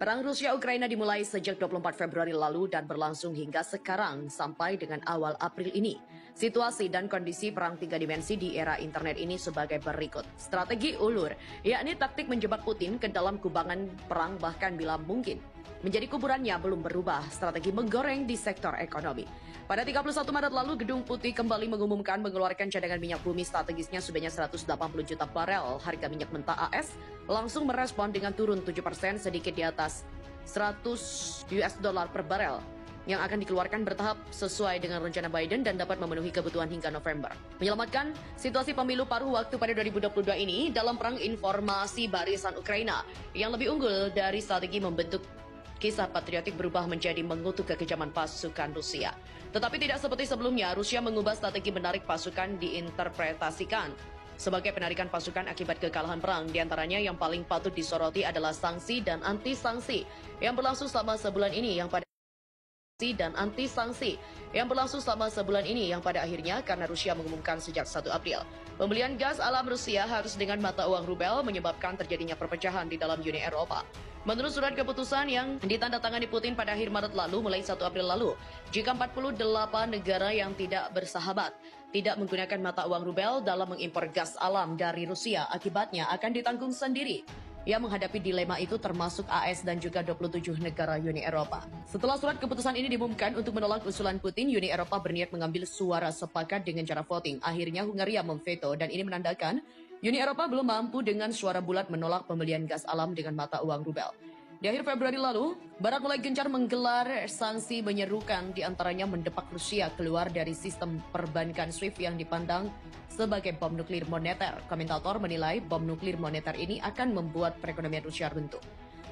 Perang Rusia-Ukraina dimulai sejak 24 Februari lalu dan berlangsung hingga sekarang sampai dengan awal April ini. Situasi dan kondisi perang tiga dimensi di era internet ini sebagai berikut. Strategi ulur, yakni taktik menjebak Putin ke dalam kubangan perang bahkan bila mungkin. Menjadi kuburannya belum berubah, strategi menggoreng di sektor ekonomi. Pada 31 Maret lalu, Gedung Putih kembali mengumumkan mengeluarkan cadangan minyak bumi strategisnya sebanyak 180 juta barel. Harga minyak mentah AS langsung merespon dengan turun 7% sedikit di atas 100 US dollar per barel yang akan dikeluarkan bertahap sesuai dengan rencana Biden dan dapat memenuhi kebutuhan hingga November. Menyelamatkan situasi pemilu paruh waktu pada 2022 ini dalam perang informasi barisan Ukraina yang lebih unggul dari strategi membentuk kisah patriotik berubah menjadi mengutuk kekejaman pasukan Rusia. Tetapi tidak seperti sebelumnya, Rusia mengubah strategi menarik pasukan diinterpretasikan sebagai penarikan pasukan akibat kekalahan perang. Di antaranya yang paling patut disoroti adalah sanksi dan anti-sanksi yang berlangsung selama sebulan ini yang pada akhirnya karena Rusia mengumumkan sejak 1 April. Pembelian gas alam Rusia harus dengan mata uang rubel menyebabkan terjadinya perpecahan di dalam Uni Eropa. Menurut surat keputusan yang ditandatangani Putin pada akhir Maret lalu mulai 1 April lalu, jika 48 negara yang tidak bersahabat tidak menggunakan mata uang rubel dalam mengimpor gas alam dari Rusia, akibatnya akan ditanggung sendiri. Yang menghadapi dilema itu termasuk AS dan juga 27 negara Uni Eropa. Setelah surat keputusan ini diumumkan untuk menolak usulan Putin, Uni Eropa berniat mengambil suara sepakat dengan cara voting. Akhirnya Hungaria memveto dan ini menandakan Uni Eropa belum mampu dengan suara bulat menolak pembelian gas alam dengan mata uang rubel. Di akhir Februari lalu, Barat mulai gencar menggelar sanksi menyerukan diantaranya mendepak Rusia keluar dari sistem perbankan SWIFT yang dipandang sebagai bom nuklir moneter. Komentator menilai bom nuklir moneter ini akan membuat perekonomian Rusia runtuh.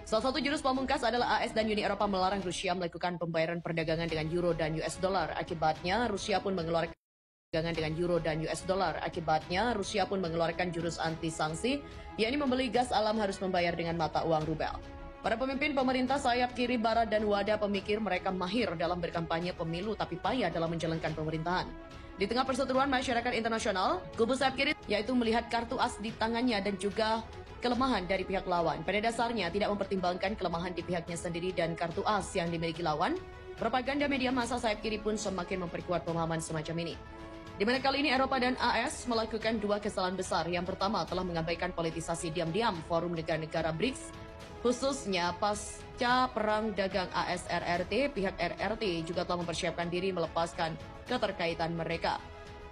Salah satu jurus pamungkas adalah AS dan Uni Eropa melarang Rusia melakukan pembayaran perdagangan dengan euro dan US dollar. Akibatnya Rusia pun mengeluarkan jurus anti-sanksi, yakni membeli gas alam harus membayar dengan mata uang rubel. Para pemimpin pemerintah sayap kiri, barat, dan wadah pemikir mereka mahir dalam berkampanye pemilu tapi payah dalam menjalankan pemerintahan. Di tengah perseteruan masyarakat internasional, kubu sayap kiri yaitu melihat kartu as di tangannya dan juga kelemahan dari pihak lawan. Pada dasarnya tidak mempertimbangkan kelemahan di pihaknya sendiri dan kartu as yang dimiliki lawan. Propaganda media massa sayap kiri pun semakin memperkuat pemahaman semacam ini. Di mana kali ini Eropa dan AS melakukan dua kesalahan besar. Yang pertama telah mengabaikan politisasi diam-diam forum negara-negara BRICS, khususnya pasca perang dagang AS-RRT, pihak RRT juga telah mempersiapkan diri melepaskan keterkaitan mereka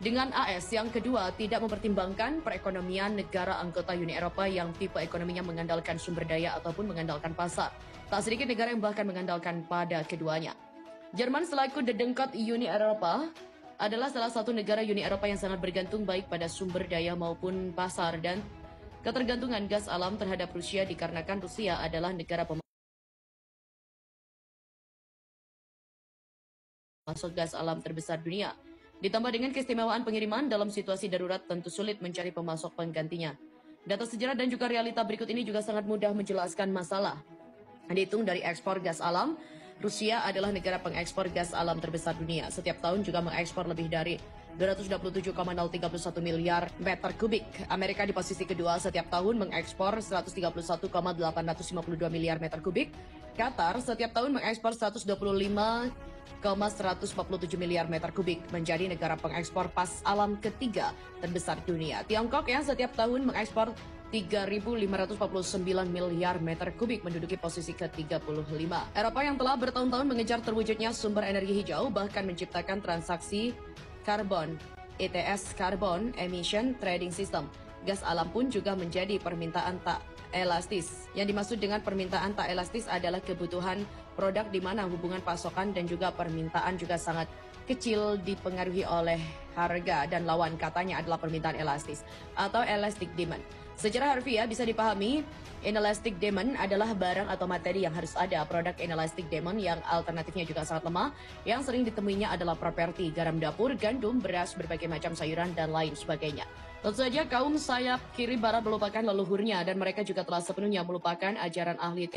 dengan AS. Yang kedua, tidak mempertimbangkan perekonomian negara anggota Uni Eropa yang tipe ekonominya mengandalkan sumber daya ataupun mengandalkan pasar. Tak sedikit negara yang bahkan mengandalkan pada keduanya. Jerman selaku dedengkot Uni Eropa adalah salah satu negara Uni Eropa yang sangat bergantung baik pada sumber daya maupun pasar dan ketergantungan gas alam terhadap Rusia dikarenakan Rusia adalah negara pemasok gas alam terbesar dunia. Ditambah dengan keistimewaan pengiriman dalam situasi darurat tentu sulit mencari pemasok penggantinya. Data sejarah dan juga realita berikut ini juga sangat mudah menjelaskan masalah. Dihitung dari ekspor gas alam, Rusia adalah negara pengekspor gas alam terbesar dunia. Setiap tahun juga mengekspor lebih dari 227,031 miliar meter kubik. Amerika di posisi kedua setiap tahun mengekspor 131,852 miliar meter kubik. Qatar setiap tahun mengekspor 125,147 miliar meter kubik, menjadi negara pengekspor pas alam ketiga terbesar dunia. Tiongkok yang setiap tahun mengekspor 3.549 miliar meter kubik menduduki posisi ke-35. Eropa yang telah bertahun-tahun mengejar terwujudnya sumber energi hijau bahkan menciptakan transaksi karbon, ETS Carbon Emission Trading System. Gas alam pun juga menjadi permintaan tak elastis. Yang dimaksud dengan permintaan tak elastis adalah kebutuhan produk di mana hubungan pasokan dan juga permintaan juga sangat kecil dipengaruhi oleh harga dan lawan katanya adalah permintaan elastis atau elastic demand. Secara harfiah bisa dipahami, inelastic demand adalah barang atau materi yang harus ada. Produk inelastic demand yang alternatifnya juga sangat lemah, yang sering ditemuinya adalah properti, garam dapur, gandum, beras, berbagai macam sayuran, dan lain sebagainya. Tentu saja kaum sayap kiri barat melupakan leluhurnya dan mereka juga telah sepenuhnya melupakan ajaran ahli